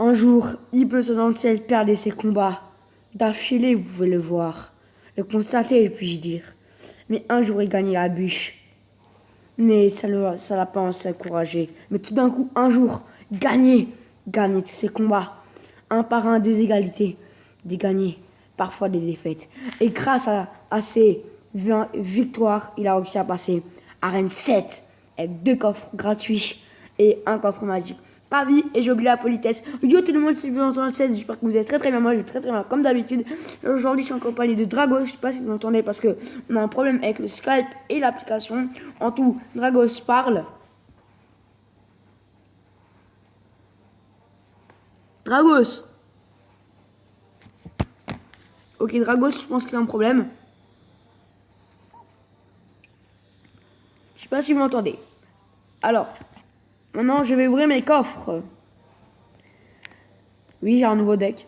Un jour, Ible67 perdait ses combats. D'affilée, vous pouvez le voir. Le constater, puis-je dire. Mais un jour, il gagnait la bûche. Mais ça l'a pas encouragé. Mais tout d'un coup, un jour, gagner tous ses combats. Un par un, des égalités. Des gagnés, parfois des défaites. Et grâce à ces victoires, il a réussi à passer Arène 7 avec 2 coffres gratuits et un coffre magique. Ravi, et j'ai oublié la politesse. Yo tout le monde, c'est bien dans le 16. J'espère que vous êtes très très bien. Moi, je vais très très bien, comme d'habitude. Aujourd'hui, je suis en compagnie de Dragos. Je sais pas si vous m'entendez parce que on a un problème avec le Skype et l'application. En tout, Dragos parle. Dragos. Ok, Dragos, je pense qu'il y a un problème. Je sais pas si vous m'entendez. Alors, maintenant, je vais ouvrir mes coffres. Oui, j'ai un nouveau deck.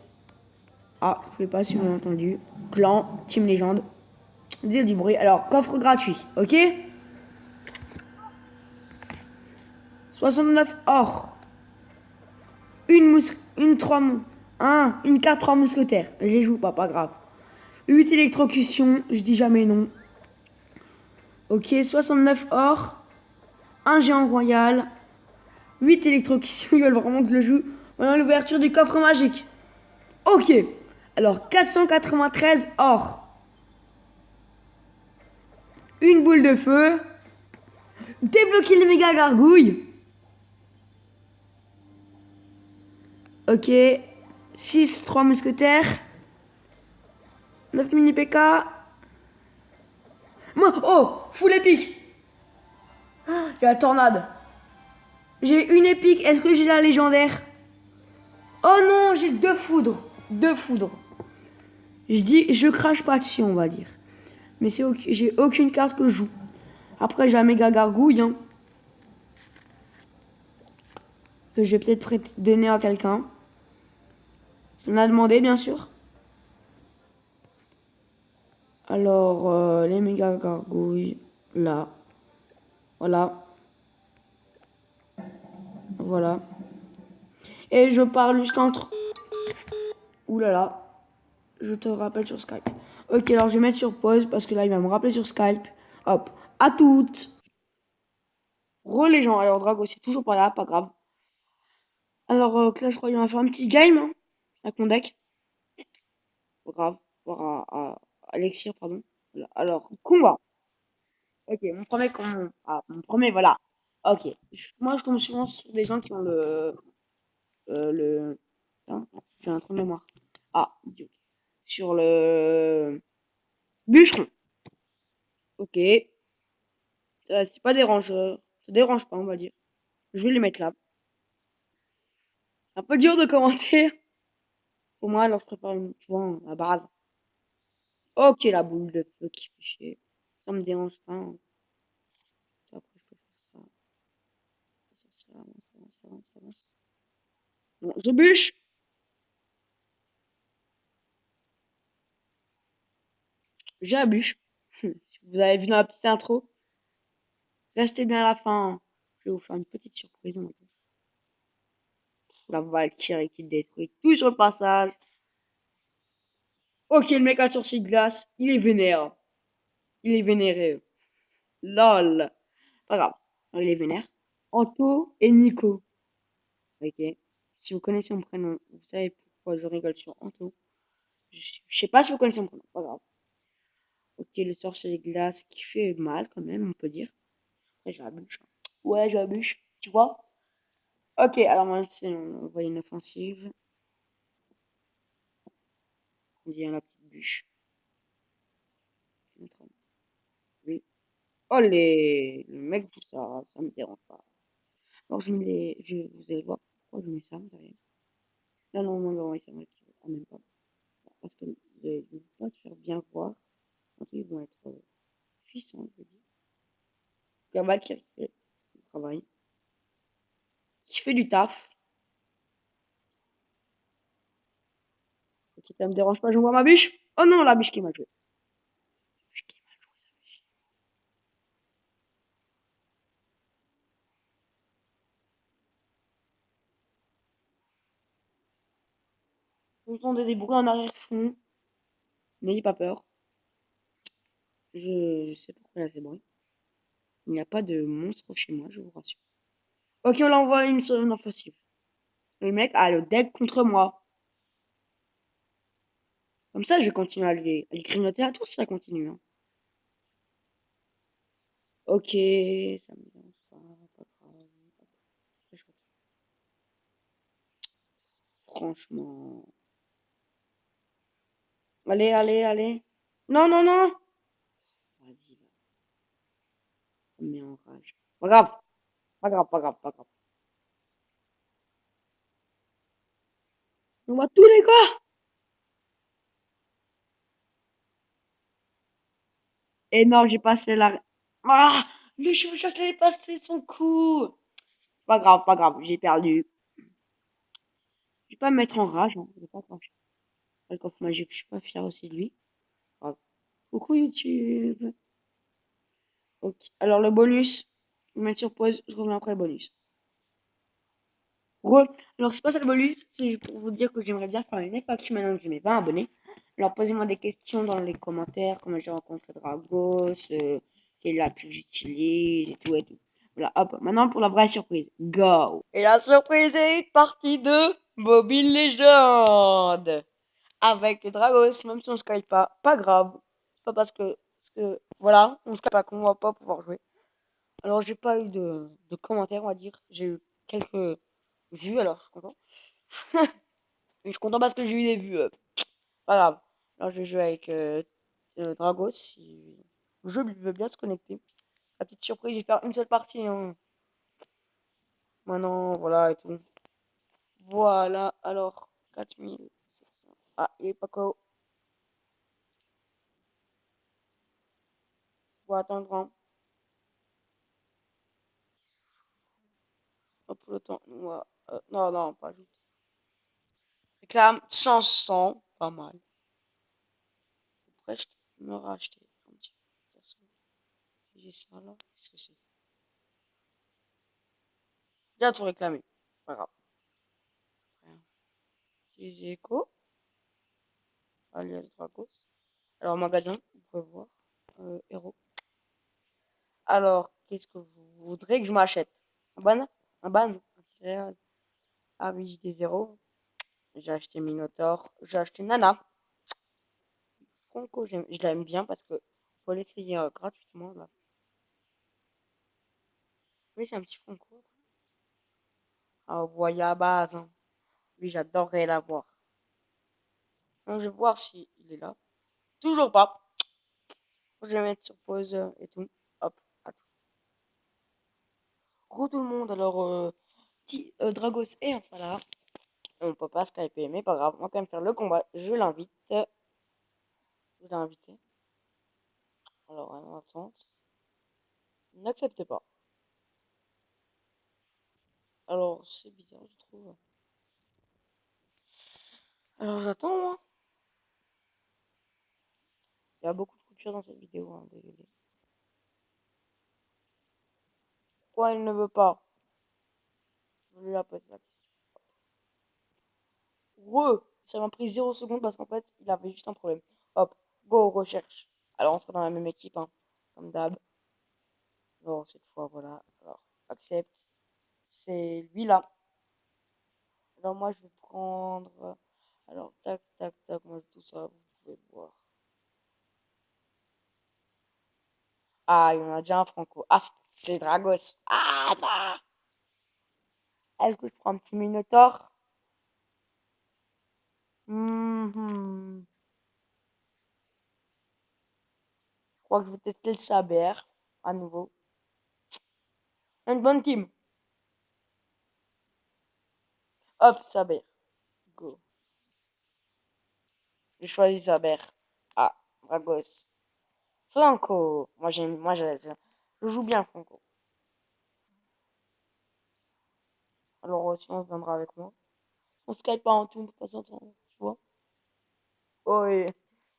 Ah, je sais pas si vous m'avez entendu. Clan, Team Légende. Dire du bruit. Alors, coffre gratuit, ok? 69 or. Une carte 3 mousquetaires. Je les joue pas grave. 8 électrocutions, je dis jamais non. Ok, 69 or. Un géant royal. 8 électrocutions, ils veulent vraiment que je le joue. Maintenant, l'ouverture du coffre magique. Ok. Alors, 493 or. Une boule de feu. Débloquer les méga gargouilles. Ok. 6, 3 mousquetaires. 9 mini PK. Oh, full épique. J'ai la tornade. J'ai une épique. Est-ce que j'ai la légendaire? Oh non, j'ai 2 foudres. 2 foudres. Je crache pas dessus, on va dire. Mais j'ai aucune carte que je joue. Après, j'ai un méga gargouille. Hein, que je vais peut-être donner à quelqu'un. On a demandé, bien sûr. Alors, les méga gargouilles. Là. Voilà. Voilà. Et je parle juste entre... Ouh là là. Je te rappelle sur Skype. Ok, alors je vais mettre sur pause parce que là, il va me rappeler sur Skype. Hop. À toutes. Les gens. Alors, Drago, c'est toujours pas là, pas grave. Alors, Clash Royale, on va faire un petit game. Hein, avec mon deck. Pas grave. Voir à Alexir, pardon. Alors, combat. Ok, mon premier, voilà. Ok. Moi, je tombe souvent sur des gens qui ont le... Hein, j'ai un trou de mémoire. Ah, idiot. Sur le... Bûcheron. Ok. C'est pas dérangeeur. Ça dérange pas, on va dire. Je vais les mettre là. Un peu dur de commenter. Pour moi, alors je prépare souvent la base. Ok, la boule de feu qui fait chier. Ça me dérange pas. Hein. Après, je peux faire ça. Ça avance. Bon, je bûche. J'ai la bûche. Si vous avez vu dans la petite intro, restez bien à la fin. Hein. Je vais vous faire une petite surprise. La Valkyrie qui détruit tout sur le passage. Ok, le mec a sourcil glace. Il est vénère. Il est vénéré. LOL. Pas grave. Il est vénère. Anto et Nico. Ok. Si vous connaissez mon prénom, vous savez pourquoi je rigole sur Anto. Je sais pas si vous connaissez mon prénom. Pas grave. Ok, le sorcier de glace qui fait mal quand même, on peut dire. Ouais, j'abuse. Ouais, j'abuse. Tu vois? Ok, alors moi, on voit une offensive. On dit la petite bûche. Oui. Oh, le mec, tout ça, ça me dérange pas. Alors, vous allez voir pourquoi je mets ça derrière. Là, normalement, ouais, c'est vrai qu'ils en même pas. Parce que ils vont pas se faire bien voir. Ensuite, ils vont être puissants, je veux dire. Gabal qui fait du travail. Qui fait du taf. Ok, ça me dérange pas, je vois ma bûche. Oh non, la bûche qui m'a joué. Vous entendez des bruits en arrière-fond. N'ayez pas peur. Je sais pourquoi il a fait bruit. Il n'y a pas de monstre chez moi, je vous rassure. Ok, on l'envoie une seconde offensive. Le mec a le deck contre moi. Comme ça, je vais continuer à les grignoter à tous, ça continue. Hein. Ok, ça me dérange pas grave. Très chouette. Franchement. Allez, allez, allez. Non, non, non. Vas-y, là. Ça me met en rage. Pas grave, pas grave, pas grave, pas grave. On va tous les gars. Et non, j'ai passé la... Ah, le cheveu avait passé son coup. Pas grave, j'ai perdu. Je vais pas me mettre en rage, hein. Je vais pas cracher. Le coffre magique, je suis pas fier aussi de lui. Grave. Coucou YouTube. Ok. Alors le bonus, je vais mettre sur pause, je reviens après le bonus. Re. Alors c'est pas ça le bonus, c'est pour vous dire que j'aimerais bien faire une FAQ maintenant que je m'ai pas abonné. Alors posez-moi des questions dans les commentaires, comment j'ai rencontré Dragos, quelle est la que j'utilise et tout et tout. Voilà, hop, maintenant pour la vraie surprise. Go! Et la surprise est une partie de Mobile Legends! Avec Dragos, même si on ne Skype pas grave. C'est pas parce que voilà, on ne Skype pas qu'on va pas pouvoir jouer. Alors j'ai pas eu de commentaires, on va dire. J'ai eu quelques vues, alors je suis content. Je suis content parce que j'ai eu des vues. Pas grave. Alors je vais jouer avec Dragos si le jeu veut bien se connecter. La petite surprise, je vais faire une seule partie. Hein. Maintenant, voilà et tout. Voilà, alors 4700. Ah, il est pas KO. Faut attendre. Hein. Hop, le temps. Non, non, pas vite. Réclame 500. Pas mal. Après, je me racheter un petit perso. J'ai ça là. Qu'est-ce que c'est? J'ai tout réclamé. Pas grave. Rien. Utiliser Echo, alias Dragos. Alors, magasin, vous pouvez voir. Héros. Alors, qu'est-ce que vous voudrez que je m'achète? Un ban? Un ban? Ah oui, j'ai des verrous. J'ai acheté Minotaur. J'ai acheté Nana. Franco, je l'aime bien parce que faut l'essayer gratuitement là. Oui, c'est un petit Franco. Ah, voyez à base. Hein. Lui, j'adorerais l'avoir. Donc, je vais voir s'il est là. Toujours pas. Je vais mettre sur pause et tout. Hop, à tout. Gros tout le monde, alors Dragos est enfin là. On peut pas skyper, mais pas grave. On va quand même faire le combat. Je l'invite. Je l'ai invité. Alors, en attente. N'accepte pas. Alors, c'est bizarre, je trouve. Alors, j'attends, moi. Il y a beaucoup de couture dans cette vidéo, hein, désolé. Pourquoi il ne veut pas? Je lui appelle ça. Ça m'a pris 0 secondes parce qu'en fait, il avait juste un problème. Hop, go, recherche. Alors, on sera dans la même équipe, hein, comme d'hab. Bon, cette fois, voilà. Alors, accepte. C'est lui là. Alors, moi, je vais prendre. Alors, tac, tac, tac. Moi, tout ça, vous pouvez le voir. Ah, il y en a déjà un Franco. Ah, c'est Dragos. Ah, bah. Est-ce que je prends un petit Minotaur? Mhm. Je crois que je vais tester le Saber à nouveau. Une bonne team. Hop, Saber. Go. J'ai choisi Saber. Ah, Dragos. Franco. Je joue bien Franco. Alors, sinon, on viendra avec moi. On Skype pas en tout, on peut pas s'entendre, tu vois. Oh, et...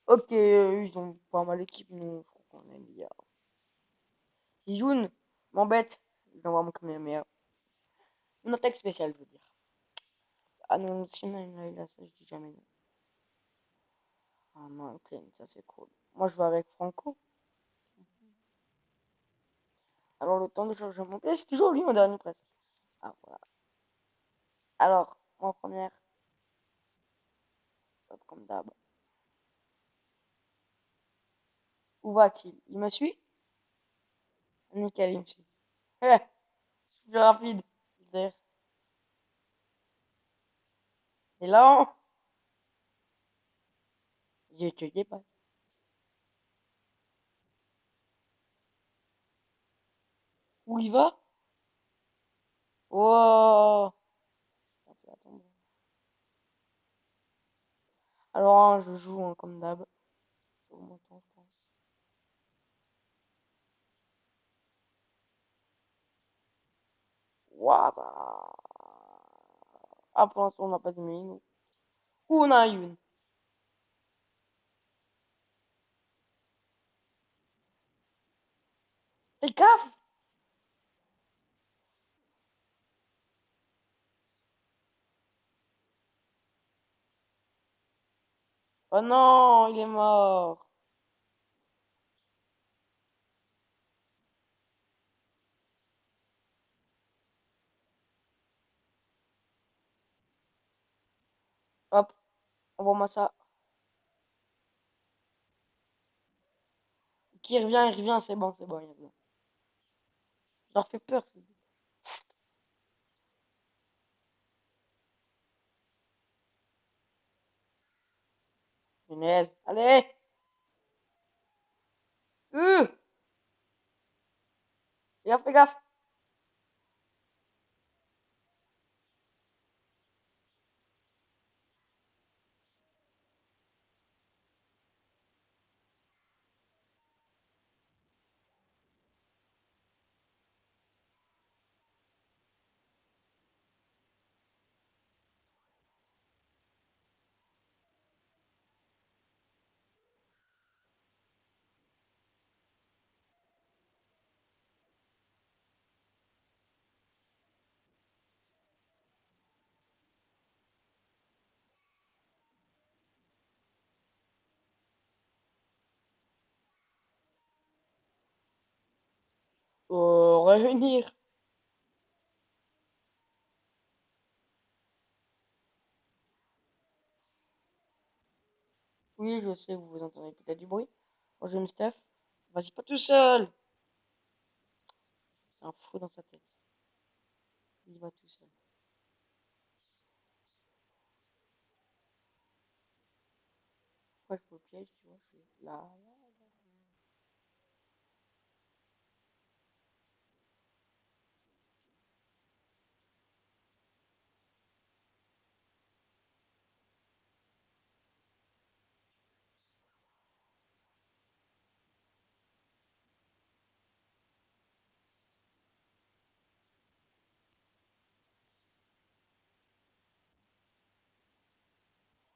Ok, ils ont pas mal d'équipes, nous, je crois qu'on aime bien. Si Youn m'embête, je l'envoie mon Kamehameha. Une attaque spéciale, je veux dire. Ah non, sinon, il a ça, je dis jamais non. Ah non, Clint, ça c'est cool. Moi je vais avec Franco. Alors le temps de changer mon place, c'est toujours lui mon dernier presque. Ah voilà. Alors, en première, hop, comme d'hab. Où va-t-il? Il me suit? Nickel, il me suit. Eh, je suis plus rapide. D'ailleurs, et là, je te dépasse. Où il va? Wow! Attends. Alors, hein, je joue hein, comme d'hab. Au moins temps, je pense. Waouh! Ah, pour l'instant, on n'a pas de mine. Ou on a une. Fais gaffe! Oh non, il est mort. Hop, envoie-moi ça. Qui revient, il revient, c'est bon, il revient. Je leur fais peur, c'est Tst, punaise. Allez! Euh, fais gaffe. Oh, revenir. Oui, je sais, vous entendez peut-être du bruit. Moi, j'aime Steph. Vas-y, pas tout seul. C'est un fou dans sa tête. Il va tout seul. Pourquoi je fais au piège, tu vois, je suis là.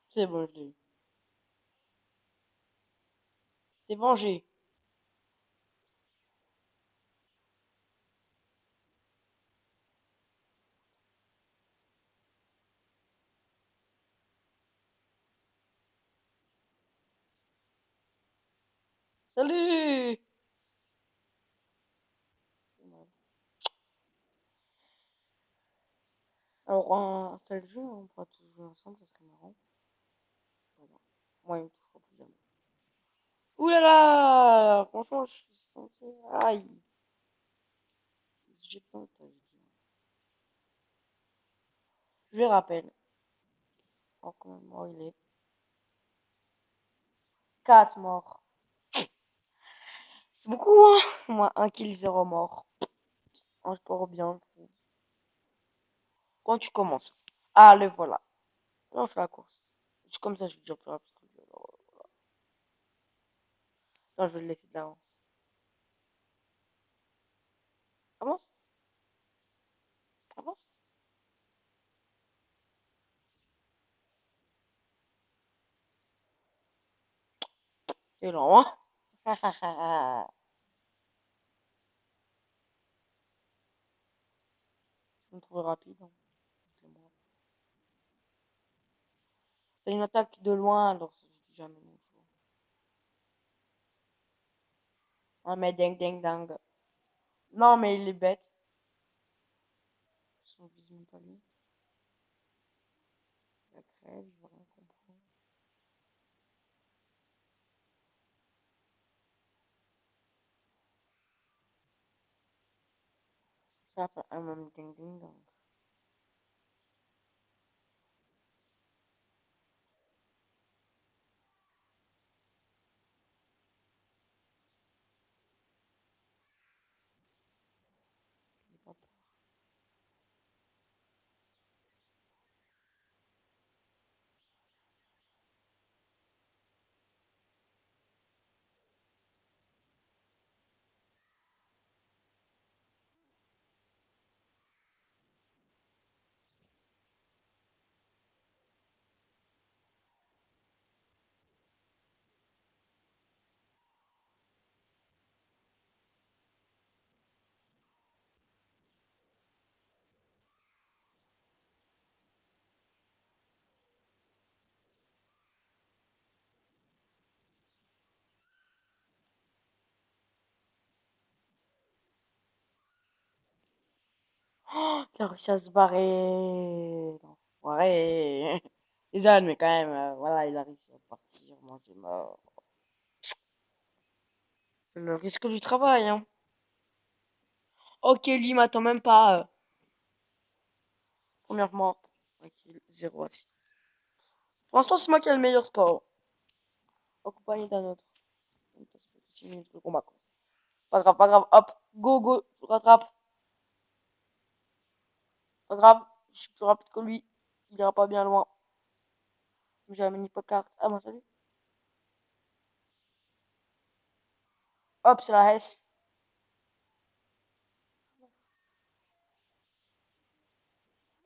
C'est bon, je l'ai eu. T'es vengé. Salut! Alors, un tel jeu, on pourra tous jouer ensemble, ça serait marrant. Voilà. Moi, il me touchera plus jamais. Ouh là là! Franchement, je suis censé. Aïe! J'ai pas entendu. Je lui rappelle. Alors, combien de morts il est? 4 morts. C'est beaucoup, hein? Moi, un kill, 0 mort. Un score bien. Quand tu commences. Ah, le voilà. Non, je fais la course. C'est comme ça, je vais dire plus rapide. Non, je vais le laisser de l'avance. Avance, avance. C'est lent, hein? Je me trouve rapide. Hein. C'est une attaque de loin, alors je dis jamais non. Ah, mais ding ding dang. Non, mais il est bête. Son vise même pas lui. La crève, je vais rien comprendre. Ça fait un même ding ding dang. J'ai pas peur. Oh, il a réussi à se barrer. Ouais. Désolé, mais quand même, voilà, il a réussi à partir. Moi, j'ai mort. C'est le risque du travail, hein. Ok, lui, il m'attend même pas. Premièrement, ok, 0 assist. Pour l'instant, c'est moi qui ai le meilleur score. Accompagné d'un autre. 6 minutes, le combat commence. Pas grave, pas grave. Hop, go, go, je rattrape. Pas grave, je suis plus rapide que lui. Il ira pas bien loin. J'ai un mini carte. Ah, bon, salut. Hop, c'est la S.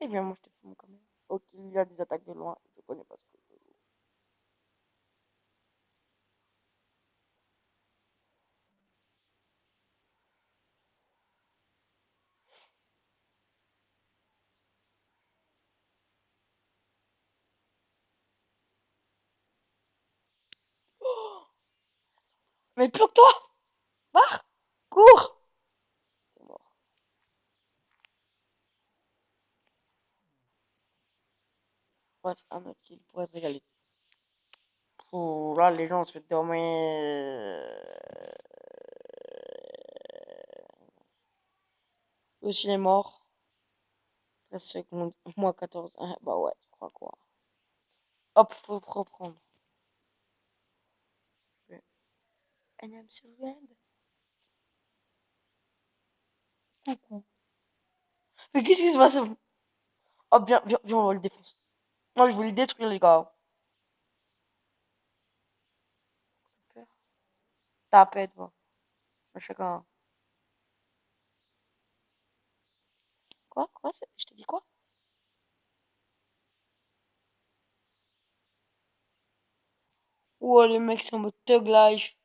Et viens, moi, je te filme quand même. Ok, il a des attaques de loin. Je connais pas ce que je veux. Mais bloque-toi! Barre! Cours! C'est mort. Ouais, c'est un autre kill pour être régalé. Oh, là, les gens se fait dormir. Aussi, il est mort. 13 secondes. Moi, 14. Ah, bah ouais, je crois quoi. Hop, faut reprendre. And I'm surrounded. Coucou. Mais qu'est-ce qui se passe? Hop, viens, viens, viens, on va le défoncer. Moi, je voulais le détruire, les gars. Tapette, va. Chacun. Quoi? Quoi? Je te dis quoi? Oh, les mecs sont en mode thug life.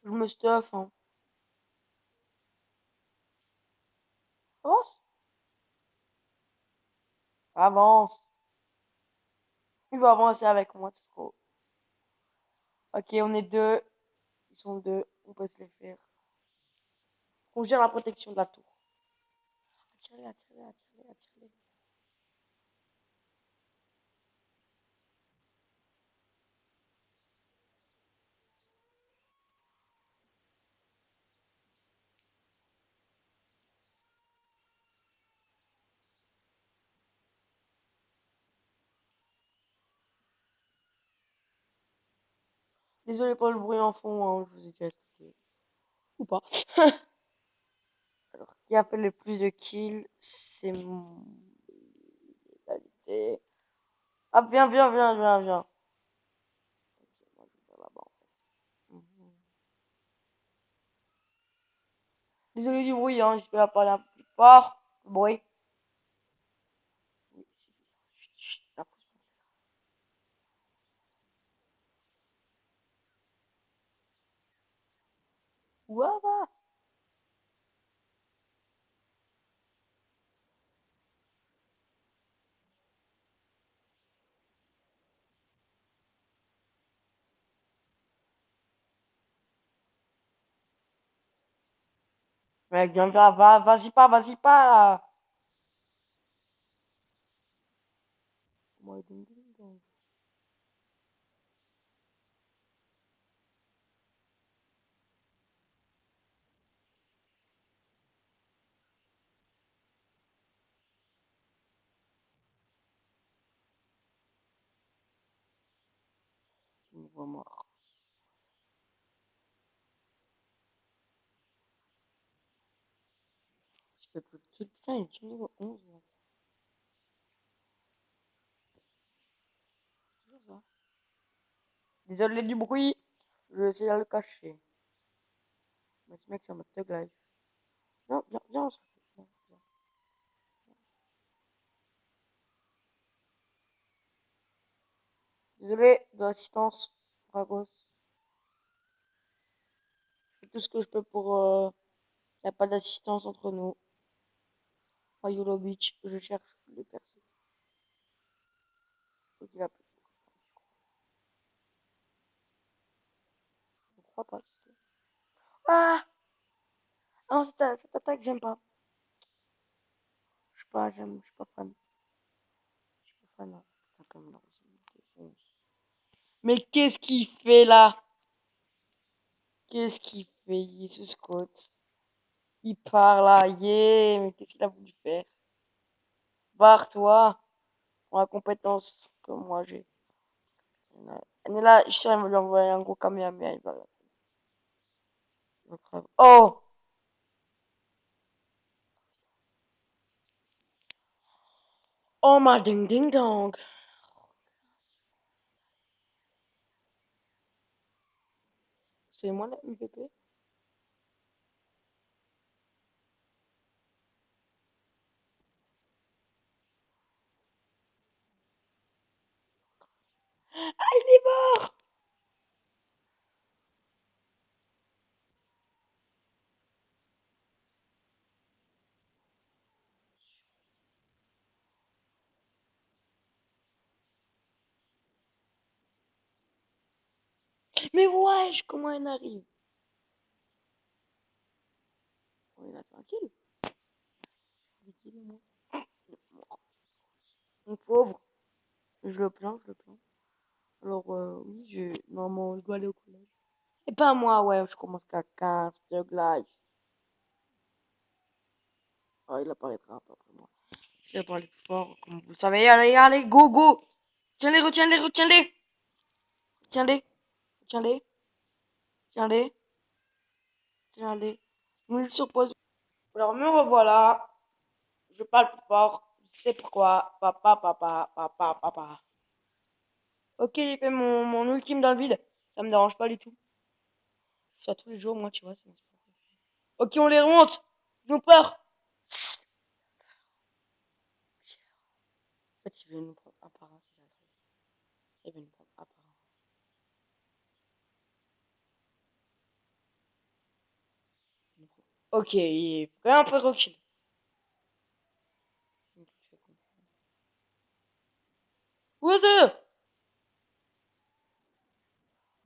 Je me stuff, hein. Avance. Avance. Il va avancer avec moi, c'est trop. Ok, on est deux. Ils sont deux. On peut se les faire. On gère la protection de la tour. Attirez, attirez, attirez, attirez. Désolé pour le bruit en fond, hein, je vous ai déjà expliqué. Ou pas. Alors, qui a fait le plus de kills? C'est mon égalité. Ah, viens, viens, viens, viens, viens. Ok, moi, je vais là-bas, en fait. Mhm. Désolé du bruit, hein, j'espère pas aller un peu plus fort. Le bruit. Oui, si. Ouais, va. Mec, viens, vas-y pas. Moi, ding, ding, dong. Tu me vois mort. Je fais plus petit. Putain, il est niveau 11. Là. Toujours ça. Désolé du bruit. Je vais essayer de le cacher. Mais ce mec, ça m'a thug life. Non, viens, viens, viens, viens. Désolé de l'assistance, Dragos. Je fais tout ce que je peux pour qu'il n'y a pas d'assistance entre nous. À Yolo Beach, je cherche les persos. Faut qu'il a plus. Je crois pas. Ah! Ah non, cette attaque, j'aime pas. Je suis pas fan. Je suis pas fan. Là. Putain, comme là, mais qu'est-ce qu'il fait là? Qu'est-ce qu'il fait? Il est sous Scott. Il part là, yeah, mais qu'est-ce qu'il a voulu faire? Barre-toi, pour la compétence que moi j'ai. Elle est là, je suis sûr, elle va lui envoyer un gros kamehameha, il va la- Oh! Oh ma ding ding dong! C'est moi la MVP? Ah, il est mort! Mais wesh, comment elle arrive? Oh, il a fait un kill. Des kills, moi. Mon pauvre. Je le plains, je le plains. Alors, oui, normalement, je dois aller au collège. Et pas moi, ouais, je commence qu'à 15, Thug Life. Oh, il apparaîtra pas après moi. Je vais parler plus fort, comme vous le savez. Allez, allez, go, go! Tiens-les, retiens-les, retiens-les! Tiens-les, tiens-les, tiens-les, tiens-les. Nous sur pause. Alors, me revoilà. Je parle plus fort. Je sais pourquoi. Papa, papa, papa, papa. Ok, j'ai fait mon ultime dans le vide. Ça me dérange pas du tout. Je fais ça tous les jours, moi, tu vois. Ok, on les remonte. Ils ont peur. En fait, il veut nous prendre un par un, c'est ça le truc. Il veut nous prendre un par un. Ok, il est vraiment un peu recul. What's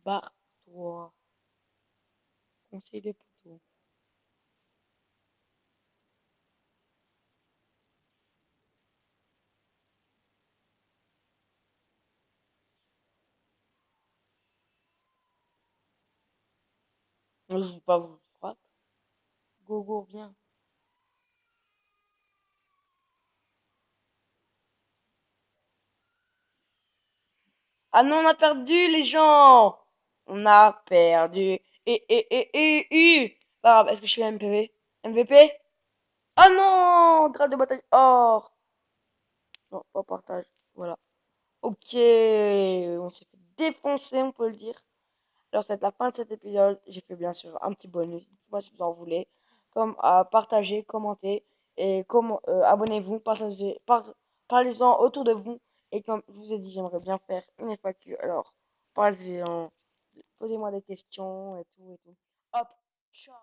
barre-toi. Conseil des poteaux. Je joue pas, vous frappe. Gogo, viens. Ah non, on a perdu, les gens. On a perdu. Pas grave, est-ce que je suis MPV? MVP? Ah non! Grade de bataille or! Non, pas partage. Voilà. Ok, on s'est fait défoncer, on peut le dire. Alors, c'est la fin de cet épisode. J'ai fait bien sûr un petit bonus. Dites-moi si vous en voulez. Comme à partager, commenter et abonnez-vous, parlez-en autour de vous. Et comme je vous ai dit, j'aimerais bien faire une FAQ. Alors, parlez-en, posez-moi des questions et tout et tout. Hop, ciao.